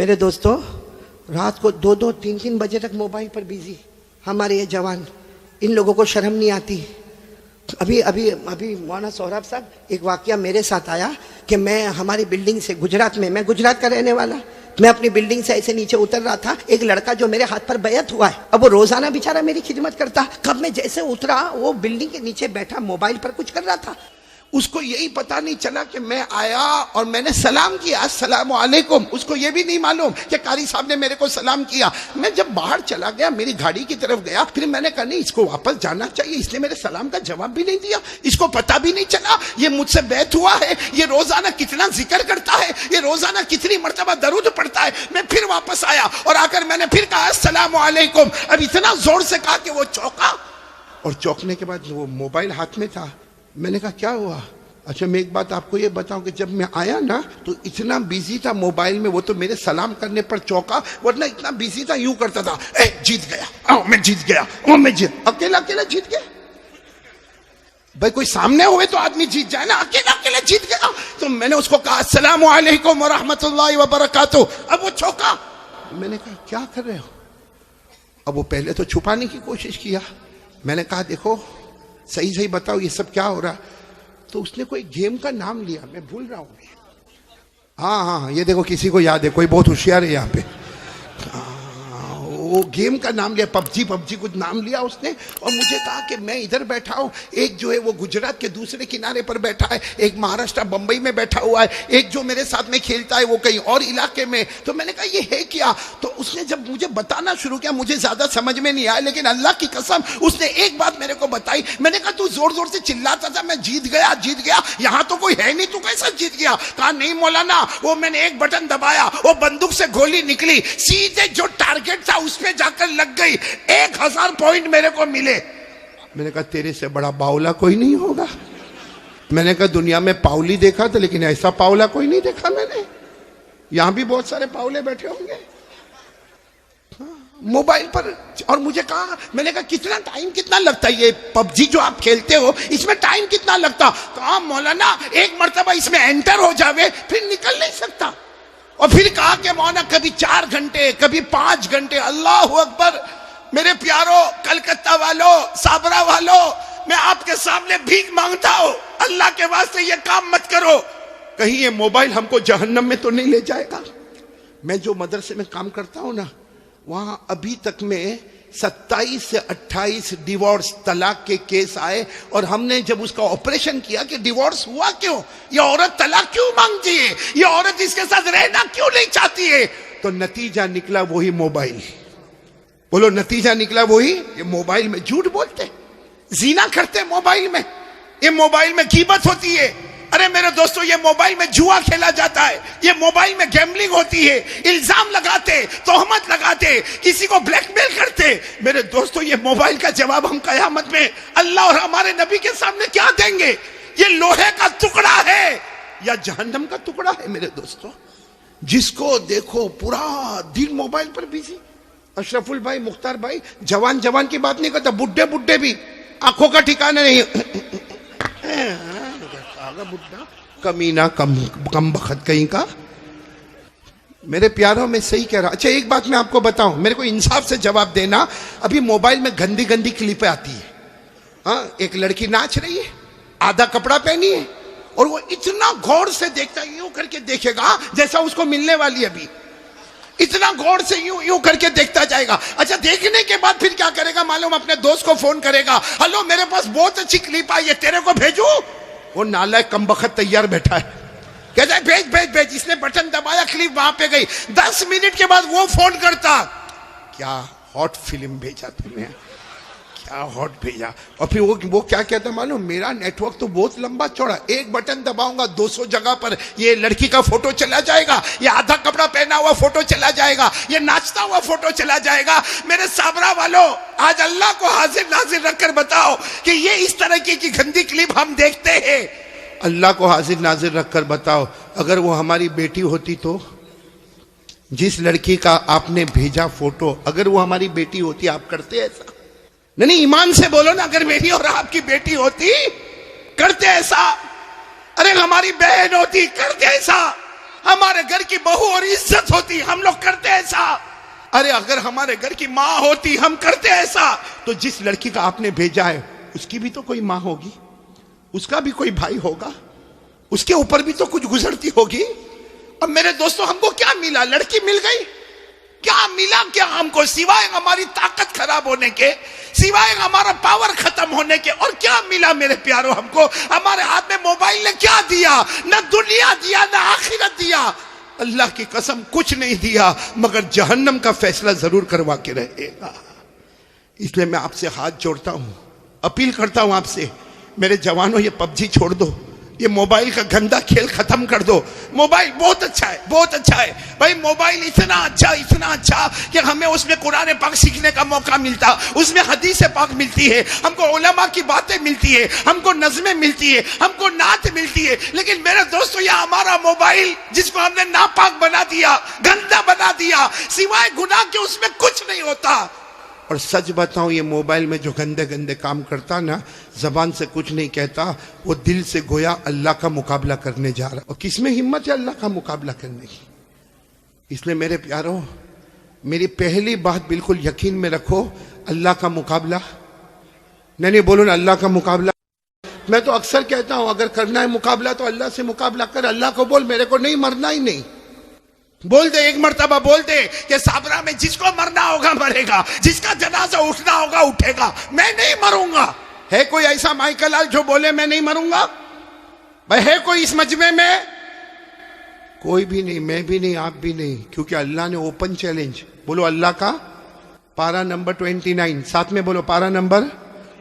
मेरे दोस्तों, रात को 2-2, 3-3 बजे तक मोबाइल पर बिजी हमारे ये जवान, इन लोगों को शर्म नहीं आती। अभी अभी अभी मौलाना सोहराब साहब, एक वाकया मेरे साथ आया कि मैं हमारी बिल्डिंग से गुजरात में, मैं गुजरात का रहने वाला, मैं अपनी बिल्डिंग से ऐसे नीचे उतर रहा था। एक लड़का जो मेरे हाथ पर बैत हुआ है, अब वो रोजाना बेचारा मेरी खिदमत करता, कब मैं जैसे उतरा वो बिल्डिंग के नीचे बैठा मोबाइल पर कुछ कर रहा था। उसको यही पता नहीं चला कि मैं आया और मैंने सलाम किया, अस्सलाम वालेकुम। उसको ये भी नहीं मालूम कि कारी साहब ने मेरे को सलाम किया। मैं जब बाहर चला गया, मेरी गाड़ी की तरफ गया, फिर मैंने कहा नहीं, इसको वापस जाना चाहिए, इसने मेरे सलाम का जवाब भी नहीं दिया, इसको पता भी नहीं चला ये मुझसे बैत हुआ है, ये रोजाना कितना जिक्र करता है, ये रोजाना कितनी मर्तबा दरूद पढ़ता है। मैं फिर वापस आया और आकर मैंने फिर कहा अस्सलाम वालेकुम। अब इतना जोर से कहा कि वो चौंका, और चौंकने के बाद वो मोबाइल हाथ में था। मैंने कहा क्या हुआ? अच्छा, मैं एक बात आपको ये बताऊं कि जब मैं आया ना तो इतना बिजी था मोबाइल में, वो तो मेरे सलाम करने पर चौंका, वरना इतना बिजी था यूं करता था, ए जीत गया, ओ मैं जीत गया, ओ मैं जीत, अकेला अकेला जीत गया। भाई कोई सामने हुए तो आदमी जीत जाए ना, अकेला अकेला जीत गया। तो मैंने उसको कहा अस्सलाम वालेकुम व रहमतुल्लाहि व बरकातहू। अब वो चौंका। मैंने कहा क्या कर रहे हो? अब वो पहले तो छुपाने की कोशिश किया। मैंने कहा देखो सही सही बताओ ये सब क्या हो रहा। तो उसने कोई गेम का नाम लिया, मैं भूल रहा हूँ। हाँ, ये देखो किसी को याद है, कोई बहुत होशियार है यहाँ पे। वो गेम का नाम लिया, पबजी कुछ नाम लिया उसने, और मुझे कहा कि मैं इधर बैठा हूँ, एक जो है वो गुजरात के दूसरे किनारे पर बैठा है, एक महाराष्ट्र बंबई में बैठा हुआ है, एक जो मेरे साथ में खेलता है वो कहीं और इलाके में। तो मैंने कहा ये है क्या? तो उसने जब मुझे बताना शुरू किया, मुझे ज्यादा समझ में नहीं आया, लेकिन अल्लाह की कसम उसने एक बात मेरे को बताई। मैंने कहा तू जोर जोर से चिल्लाता था मैं जीत गया, यहाँ तो कोई है नहीं, तू कैसा जीत गया? कहा नहीं मौलाना, वो मैंने एक बटन दबाया, वो बंदूक से गोली निकली, सीधे जो टारगेट था उस पे जाकर लग गई, 1000 पॉइंट मेरे को मिले। मैंने कहा तेरे से बड़ा बावला कोई नहीं होगा। मैंने कहा दुनिया में पावली देखा था, लेकिन ऐसा पावला कोई नहीं देखा मैंने। यहां भी बहुत सारे पावले बैठे होंगे मोबाइल पर। और मुझे कहा, मैंने कहा कितना टाइम कितना लगता है ये पबजी जो आप खेलते हो, इसमें टाइम कितना लगता? कहा मौलाना एक मर्तबा इसमें एंटर हो जावे फिर निकल नहीं सकता। और फिर कहा कि मौलाना कभी 4 घंटे, कभी 5 घंटे। अल्लाह अकबर। मेरे प्यारो कलकत्ता वालों, साबरा वालों, मैं आपके सामने भीख मांगता हूं, अल्लाह के वास्ते ये काम मत करो, कहीं ये मोबाइल हमको जहन्नम में तो नहीं ले जाएगा। मैं जो मदरसे में काम करता हूं ना, वहां अभी तक में 27 से 28 डिवोर्स, तलाक के केस आए, और हमने जब उसका ऑपरेशन किया कि डिवोर्स हुआ क्यों, ये औरत तलाक क्यों मांगती है, ये औरत इसके साथ रहना क्यों नहीं चाहती है, तो नतीजा निकला वही मोबाइल। बोलो नतीजा निकला वही, ये मोबाइल में झूठ बोलते, जीना करते मोबाइल में, ये मोबाइल में गीबत होती है। अरे मेरे दोस्तों, ये मोबाइल में जुआ खेला जाता है, ये मोबाइल में गैम्बलिंग होती है, इल्जाम लगाते, तोहमत लगाते, किसी को ब्लैकमेल करते। मेरे दोस्तों, ये मोबाइल का जवाब हम कयामत में अल्लाह और हमारे नबी के सामने क्या देंगे? ये लोहे का टुकड़ा है या जहन्नम का टुकड़ा है? मेरे दोस्तों, जिसको देखो पूरा दिन मोबाइल पर बिजी। अशरफुल भाई, मुख्तार भाई, जवान की बात नहीं करता, बुड्ढे भी आंखों का ठिकाना नहीं। बुड्ढा कमीना, कम बखत कहीं का। मेरे प्यारों में सही कह रहा। अच्छा एक बात मैं आपको बताऊं, मेरे को इंसाफ से जवाब देना। अभी मोबाइल में गंदी क्लिपें आती है। हाँ, एक लड़की नाच रही है, आधा कपड़ा पहनी है, और वो इतना गौर से देखता है, यूं करके देखेगा जैसा उसको मिलने वाली अभी, इतना गौर से यूं करके देखता जाएगा। अच्छा, देखने के बाद फिर क्या करेगा मालूम? अपने दोस्त को फोन करेगा, हेलो मेरे पास बहुत अच्छी क्लिप आई है, तेरे को भेजूं? वो नालायक कमबख्त तैयार बैठा है, कहता है भेज। इसने बटन दबाया, क्लिप वहां पे गई। 10 मिनट के बाद वो फोन करता, क्या हॉट फिल्म भेजा तुमने, क्या हॉट भेजा। और फिर वो क्या कहता मालूम? मेरा नेटवर्क तो बहुत लंबा चौड़ा, एक बटन दबाऊंगा 200 जगह पर ये लड़की का फोटो चला जाएगा, ये आधा कपड़ा पहना हुआ फोटो चला जाएगा, ये नाचता हुआ फोटो चला जाएगा। मेरे साबरा वालों, आज अल्लाह को हाजिर नाजिर रखकर बताओ कि ये इस तरह की गंदी क्लिप हम देखते हैं। अल्लाह को हाजिर नाजिर रखकर बताओ, अगर वो हमारी बेटी होती तो, जिस लड़की का आपने भेजा फोटो, अगर वो हमारी बेटी होती, आप करते ऐसा? नहीं, ईमान से बोलो ना, अगर मेरी और आपकी बेटी होती करते ऐसा? अरे हमारी बहन होती करते ऐसा? हमारे घर की बहू और इज्जत होती, हम लोग करते ऐसा। अरे अगर हमारे घर की माँ होती, हम करते ऐसा। तो जिस लड़की का आपने भेजा है उसकी भी तो कोई माँ होगी, उसका भी कोई भाई होगा, उसके ऊपर भी तो कुछ गुजरती होगी। और मेरे दोस्तों, हमको क्या मिला? लड़की मिल गई, क्या मिला? क्या हमको सिवाय हमारी ताकत खराब होने के, सिवाय हमारा पावर खत्म होने के, और क्या मिला मेरे प्यारों? हमको हमारे हाथ में मोबाइल ने क्या दिया? न दुनिया दिया, न आखिरत दिया। अल्लाह की कसम कुछ नहीं दिया, मगर जहन्नम का फैसला जरूर करवा के रहेगा। इसलिए मैं आपसे हाथ जोड़ता हूं, अपील करता हूं आपसे, मेरे जवानों, ये पबजी छोड़ दो, ये मोबाइल का गंदा खेल खत्म कर दो। मोबाइल बहुत अच्छा है, बहुत अच्छा है भाई। मोबाइल इतना अच्छा कि हमें उसमें कुरान पाक सीखने का मौका मिलता, उसमें हदीस पाक मिलती है, हमको उलमा की बातें मिलती है, हमको नज़में मिलती है, हमको नात मिलती है। लेकिन मेरे दोस्तों, यह हमारा मोबाइल जिसको हमने नापाक बना दिया, गंदा बना दिया, सिवाय गुनाह के उसमें कुछ नहीं होता। और सच बताऊं, ये मोबाइल में जो गंदे गंदे काम करता ना, जबान से कुछ नहीं कहता, वो दिल से गोया अल्लाह का मुकाबला करने जा रहा। और किसमें हिम्मत है अल्लाह का मुकाबला करने की? इसलिए मेरे प्यारों, मेरी पहली बात बिल्कुल यकीन में रखो, अल्लाह का मुकाबला नहीं बोलो ना, अल्लाह का मुकाबला। मैं तो अक्सर कहता हूं, अगर करना है मुकाबला तो अल्लाह से मुकाबला कर। अल्लाह को बोल, मेरे को नहीं मरना ही नहीं। बोल दे, एक मर्तबा बोल दे कि साबरा में जिसको मरना होगा मरेगा, जिसका जनाजा उठना होगा उठेगा, मैं नहीं मरूंगा। है कोई ऐसा माइकल लाल जो बोले मैं नहीं मरूंगा? भाई है कोई इस मजमे में? कोई भी नहीं, मैं भी नहीं, आप भी नहीं, क्योंकि अल्लाह ने ओपन चैलेंज, बोलो अल्लाह का पारा नंबर 29, साथ में बोलो पारा नंबर,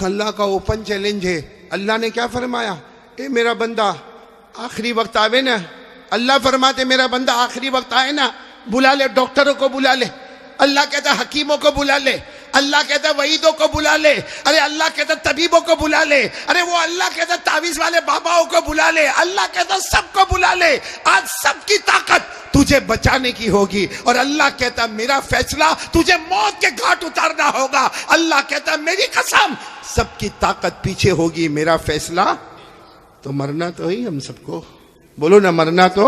अल्लाह का ओपन चैलेंज है। अल्लाह ने क्या फरमाया? ए मेरा बंदा, आखिरी वक्त आवे ना, अल्लाह फरमाते मेरा बंदा आखिरी वक्त आए ना, बुला ले डॉक्टरों को, बुला ले। अल्लाह कहता हकीमों को बुला ले, अल्लाह कहता वहीदों को बुला ले, अरे अल्लाह कहता तबीबों को बुला ले, अरे वो अल्लाह कहता तावीज वाले बाबाओं को बुला ले, अल्लाह कहता सबको बुला ले। आज सबकी ताकत तुझे बचाने की होगी, और अल्लाह कहता मेरा फैसला तुझे मौत के घाट उतारना होगा। अल्लाह कहता मेरी कसम, सबकी ताकत पीछे होगी, मेरा फैसला तो मरना तो ही हम सबको। बोलो ना, मरना तो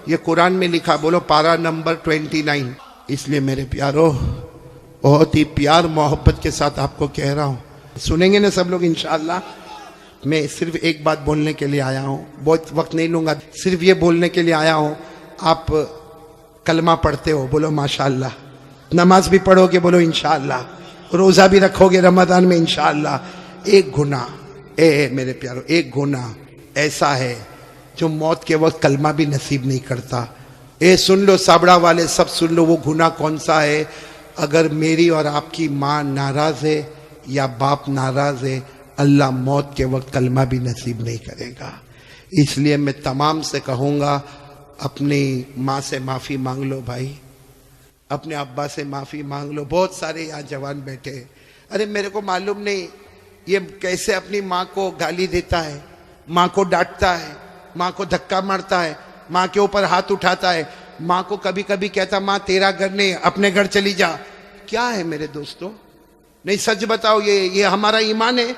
ये कुरान में लिखा, बोलो पारा नंबर 29। इसलिए मेरे प्यारों, बहुत ही प्यार मोहब्बत के साथ आपको कह रहा हूं, सुनेंगे ना सब लोग इंशाअल्लाह। मैं सिर्फ एक बात बोलने के लिए आया हूं, बहुत वक्त नहीं लूंगा, सिर्फ ये बोलने के लिए आया हूं। आप कलमा पढ़ते हो, बोलो माशाअल्लाह, नमाज भी पढ़ोगे, बोलो इंशाअल्लाह, रोजा भी रखोगे रमजान में इंशाअल्लाह। एक गुनाह, मेरे प्यारों, एक गुनाह ऐसा है जो मौत के वक्त कलमा भी नसीब नहीं करता। सुन लो साबड़ा वाले, सब सुन लो, वो गुनाह कौन सा है? अगर मेरी और आपकी माँ नाराज है या बाप नाराज है, अल्लाह मौत के वक्त कलमा भी नसीब नहीं करेगा। इसलिए मैं तमाम से कहूँगा, अपनी माँ से माफ़ी मांग लो भाई, अपने अब्बा से माफ़ी मांग लो। बहुत सारे यहाँ जवान बैठे, अरे मेरे को मालूम नहीं ये कैसे अपनी माँ को गाली देता है, माँ को डांटता है, माँ को धक्का मारता है, माँ के ऊपर हाथ उठाता है, माँ को कभी कभी कहता माँ तेरा घर नहीं, अपने घर चली जा। क्या है मेरे दोस्तों? नहीं सच बताओ, ये हमारा ईमान है?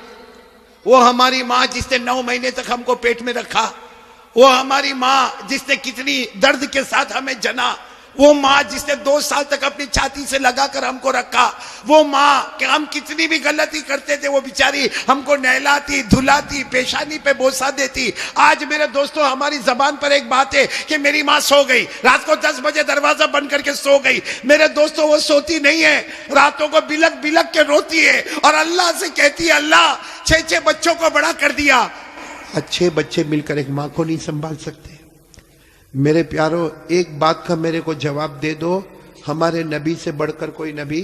वो हमारी माँ जिसने 9 महीने तक हमको पेट में रखा, वो हमारी माँ जिसने कितनी दर्द के साथ हमें जना, वो माँ जिसने 2 साल तक अपनी छाती से लगाकर हमको रखा, वो माँ कि हम कितनी भी गलती करते थे वो बेचारी हमको नहलाती धुलाती, पेशानी पे बोसा देती। आज मेरे दोस्तों, हमारी जबान पर एक बात है कि मेरी माँ सो गई, रात को 10 बजे दरवाजा बंद करके सो गई। मेरे दोस्तों, वो सोती नहीं है, रातों को बिलक बिलक के रोती है और अल्लाह से कहती है अल्लाह 6 बच्चों को बड़ा कर दिया। 6 बच्चे मिलकर एक माँ को नहीं संभाल सकते। मेरे प्यारों, एक बात का मेरे को जवाब दे दो, हमारे नबी से बढ़कर कोई नबी?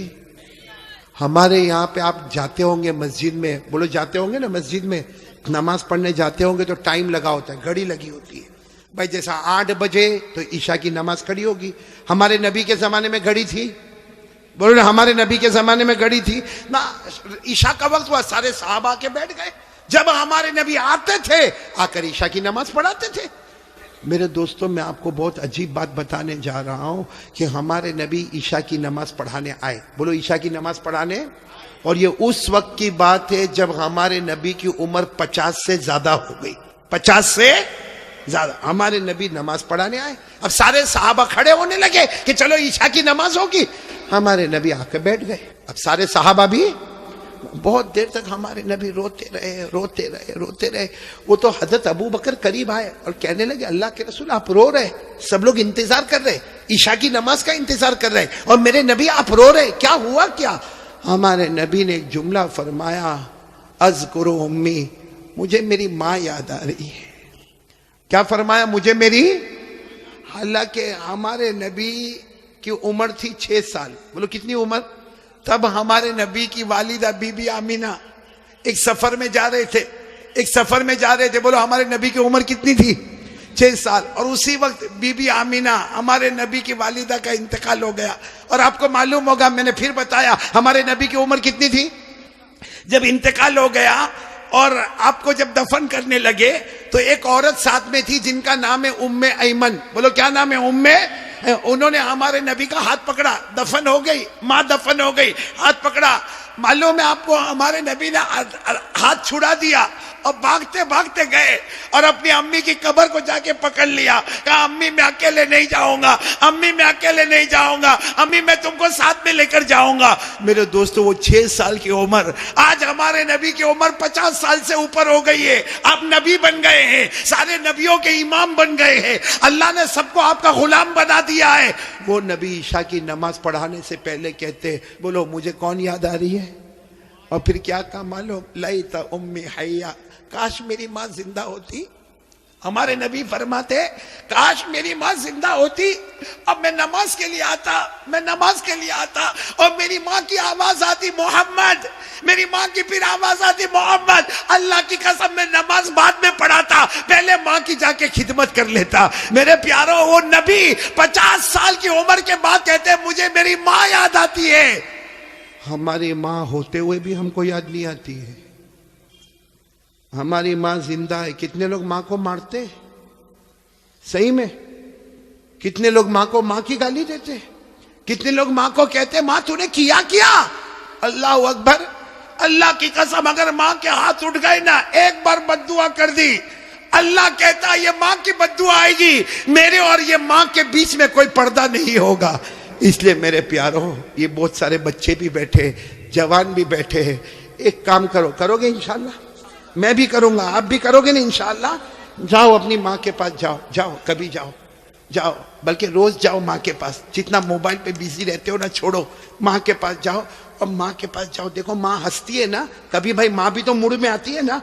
हमारे यहाँ पे आप जाते होंगे मस्जिद में, बोलो जाते होंगे ना, मस्जिद में नमाज पढ़ने जाते होंगे तो टाइम लगा होता है, घड़ी लगी होती है भाई। जैसा 8 बजे तो ईशा की नमाज खड़ी होगी। हमारे नबी के जमाने में घड़ी थी? बोलो ना, हमारे नबी के जमाने में घड़ी थी ना? ईशा का वक्त हुआ, सारे साहब आके बैठ गए। जब हमारे नबी आते थे, आकर ईशा की नमाज पढ़ाते थे। मेरे दोस्तों, मैं आपको बहुत अजीब बात बताने जा रहा हूं कि हमारे नबी ईशा की नमाज पढ़ाने आए। बोलो ईशा की नमाज पढ़ाने। और ये उस वक्त की बात है जब हमारे नबी की उम्र 50 से ज्यादा हो गई। 50 से ज्यादा। हमारे नबी नमाज पढ़ाने आए, अब सारे सहाबा खड़े होने लगे कि चलो ईशा की नमाज होगी। हमारे नबी आके बैठ गए। अब सारे सहाबा भी बहुत देर तक हमारे नबी रोते रहे रोते रहे रोते रहे। वो तो हजरत अबू बकर करीब आए और कहने लगे अल्लाह के रसूल आप रो रहे, सब लोग इंतजार कर रहे, ईशा की नमाज का इंतजार कर रहे और मेरे नबी आप रो रहे, क्या हुआ क्या? हमारे नबी ने एक जुमला फरमाया, अज़कुरु उम्मी, मुझे मेरी माँ याद आ रही है। क्या फरमाया? मुझे मेरी। हालांकि हमारे नबी की उम्र थी 6 साल। बोलो कितनी उम्र? तब हमारे नबी की वालिदा बीबी आमीना एक सफर में जा रहे थे, एक सफर में जा रहे थे। बोलो हमारे नबी की उम्र कितनी थी? 6 साल। और उसी वक्त बीबी आमीना हमारे नबी की वालिदा का इंतकाल हो गया। और आपको मालूम होगा, मैंने फिर बताया, हमारे नबी की उम्र कितनी थी जब इंतकाल हो गया? और आपको जब दफन करने लगे तो एक औरत साथ में थी जिनका नाम है उम्मे ऐमन। बोलो क्या नाम है? उम्मे। उन्होंने हमारे नबी का हाथ पकड़ा, दफन हो गई, माँ दफन हो गई, हाथ पकड़ा। मालूम है आपको, हमारे नबी ने हाथ छुड़ा दिया और भागते भागते गए और अपनी अम्मी की कब्र को जाके पकड़ लिया। कहा अम्मी मैं अकेले नहीं जाऊंगा, अम्मी मैं अकेले नहीं जाऊंगा, अम्मी मैं तुमको साथ में लेकर जाऊंगा। मेरे दोस्तों, वो 6 साल की उम्र, आज हमारे नबी की उम्र 50 साल से ऊपर हो गई है। आप नबी बन गए हैं, सारे नबियों के इमाम बन गए हैं, अल्लाह ने सबको आपका गुलाम बना दिया है। वो नबी ईशा की नमाज पढ़ाने से पहले कहते, बोलो मुझे कौन याद आ रही है? और फिर क्या कहा मालूम? लैता उम्मी हय्या, काश मेरी माँ जिंदा होती। हमारे नबी फरमाते, काश मेरी माँ जिंदा होती, अब मैं नमाज के लिए आता, मैं नमाज के लिए आता और मेरी माँ की आवाज आती मोहम्मद, मेरी माँ की फिर आवाज आती मोहम्मद। अल्लाह की कसम, मैं नमाज बाद में पढ़ाता, पहले माँ की जाके खिदमत कर लेता। मेरे प्यारों, वो नबी 50 साल की उम्र के बाद कहते मुझे मेरी माँ याद आती है। हमारी माँ होते हुए भी हमको याद नहीं आती है। हमारी माँ जिंदा है। कितने लोग माँ को मारते? सही में? कितने लोग माँ को माँ की गाली देते? कितने लोग माँ को कहते माँ तूने किया क्या? अल्लाह अकबर, अल्लाह की कसम, अगर माँ के हाथ उठ गए ना, एक बार बद्दुआ कर दी, अल्लाह कहता ये माँ की बद्दुआ आएगी, मेरे और ये माँ के बीच में कोई पर्दा नहीं होगा। इसलिए मेरे प्यारों, ये बहुत सारे बच्चे भी बैठे, जवान भी बैठे हैं, एक काम करो, करोगे इंशाल्लाह? मैं भी करूंगा, आप भी करोगे ना इंशाल्लाह? जाओ अपनी माँ के पास, जाओ जाओ, कभी जाओ, जाओ, बल्कि रोज जाओ माँ के पास। जितना मोबाइल पे बिजी रहते हो ना, छोड़ो, माँ के पास जाओ। और माँ के पास जाओ, देखो माँ हंसती है ना, कभी भाई माँ भी तो मूड में आती है ना।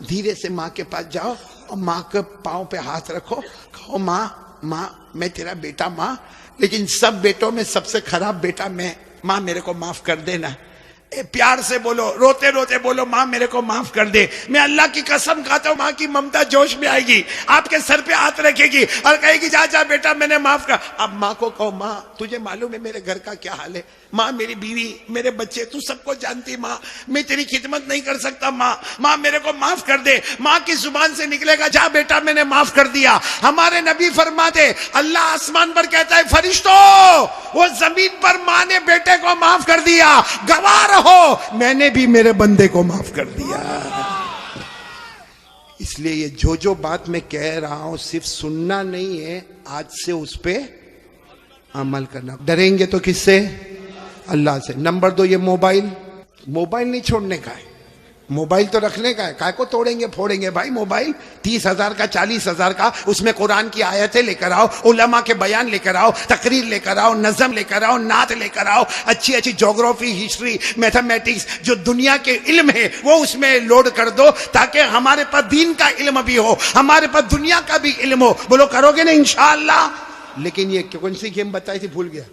धीरे से माँ के पास जाओ और माँ के पाँव पे हाथ रखो, कहो माँ, माँ मैं तेरा बेटा माँ, लेकिन सब बेटों में सबसे खराब बेटा मैं, माँ मेरे को माफ कर देना। प्यार से बोलो, रोते रोते बोलो माँ मेरे को माफ कर दे। मैं अल्लाह की कसम खाता हूँ, माँ की ममता जोश में आएगी, आपके सर पे हाथ रखेगी और कहेगी जा जा बेटा मैंने माफ कर। अब माँ को कहो माँ तुझे मालूम है मेरे घर का क्या हाल है, माँ मेरी बीवी, मेरे बच्चे, तू सबको जानती माँ, मैं तेरी खिदमत नहीं कर सकता माँ, माँ मेरे को माफ कर दे। माँ की जुबान से निकलेगा जा बेटा मैंने माफ कर दिया। हमारे नबी फरमाते, अल्लाह आसमान पर कहता है फरिश्तों, वो जमीन पर माँ ने बेटे को माफ कर दिया, गवाह हो मैंने भी मेरे बंदे को माफ कर दिया। इसलिए ये जो बात मैं कह रहा हूं सिर्फ सुनना नहीं है, आज से उस पे अमल करना। डरेंगे तो किससे? अल्लाह से। नंबर 2, ये मोबाइल नहीं छोड़ने का है, मोबाइल तो रखने का है। काय को तोड़ेंगे फोड़ेंगे भाई मोबाइल? 30,000 का, 40,000 का, उसमें कुरान की आयतें लेकर आओ, उलमा के बयान लेकर आओ, तकरीर लेकर आओ, नज़म लेकर आओ, नात लेकर आओ, अच्छी अच्छी ज्योग्राफी, हिस्ट्री, मैथमेटिक्स, जो दुनिया के इल्म है वो उसमें लोड कर दो, ताकि हमारे पास दीन का इल्म भी हो, हमारे पास दुनिया का भी इल्म हो। बोलो करोगे ना इंशाअल्लाह? लेकिन ये कौन सी गेम बताई थी, भूल गया।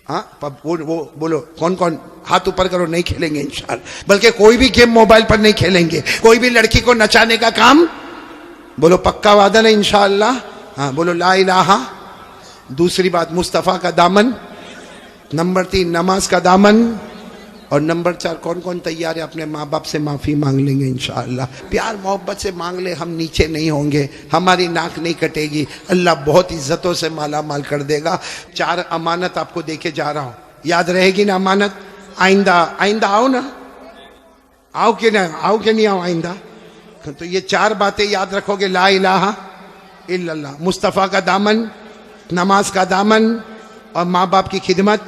हाँ वो बोलो, कौन कौन हाथ ऊपर करो, नहीं खेलेंगे इंशाअल्लाह। बल्कि कोई भी गेम मोबाइल पर नहीं खेलेंगे, कोई भी लड़की को नचाने का काम, बोलो पक्का वादा नहीं इंशाअल्लाह? हाँ बोलो ला इलाहा। दूसरी बात मुस्तफ़ा का दामन, नंबर 3 नमाज का दामन, और नंबर 4 कौन कौन तैयार है अपने माँ बाप से माफी मांग लेंगे इंशाअल्लाह। प्यार मोहब्बत से मांग ले, हम नीचे नहीं होंगे, हमारी नाक नहीं कटेगी, अल्लाह बहुत इज्जतों से माला माल कर देगा। 4 अमानत आपको देके जा रहा हूं, याद रहेगी ना अमानत? आइंदा आओ ना, आओ कि नहीं आओ आइंदा? तो ये 4 बातें याद रखोगे, ला इलाहा इल्लल्लाह। मुस्तफ़ा का दामन, नमाज का दामन और माँ बाप की खिदमत,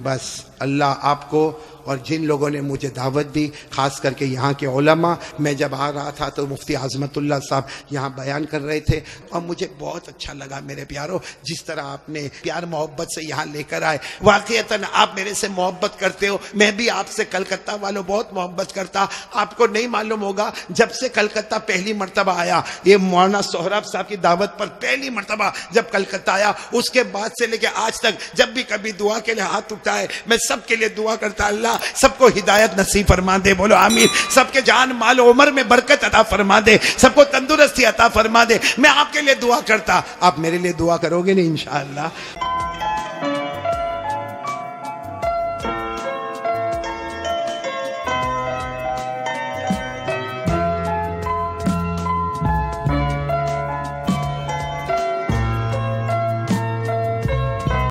बस अल्लाह आपको और जिन लोगों ने मुझे दावत दी, खास करके यहाँ के उलमा, मैं जब आ रहा था तो मुफ्ती आज़मतुल्लाह साहब यहाँ बयान कर रहे थे और मुझे बहुत अच्छा लगा मेरे प्यारों, जिस तरह आपने प्यार मोहब्बत से यहाँ लेकर आए। वाक़ईतन आप मेरे से मोहब्बत करते हो, मैं भी आपसे कलकत्ता वालों बहुत मोहब्बत करता। आपको नहीं मालूम होगा, जब से कलकत्ता पहली मरतबा आया, ये मौलाना सोहराब साहब की दावत पर पहली मरतबा जब कलकत्ता आया, उसके बाद से लेकर आज तक जब भी कभी दुआ के लिए हाथ उठाए, मैं सबके लिए दुआ करता, अल्लाह सबको हिदायत नसीब फरमा दे, बोलो आमीन। सबके जान माल उम्र में बरकत अता फरमा दे, सबको तंदुरुस्ती अता फरमा दे। मैं आपके लिए दुआ करता, आप मेरे लिए दुआ करोगे नहीं इंशाअल्लाह।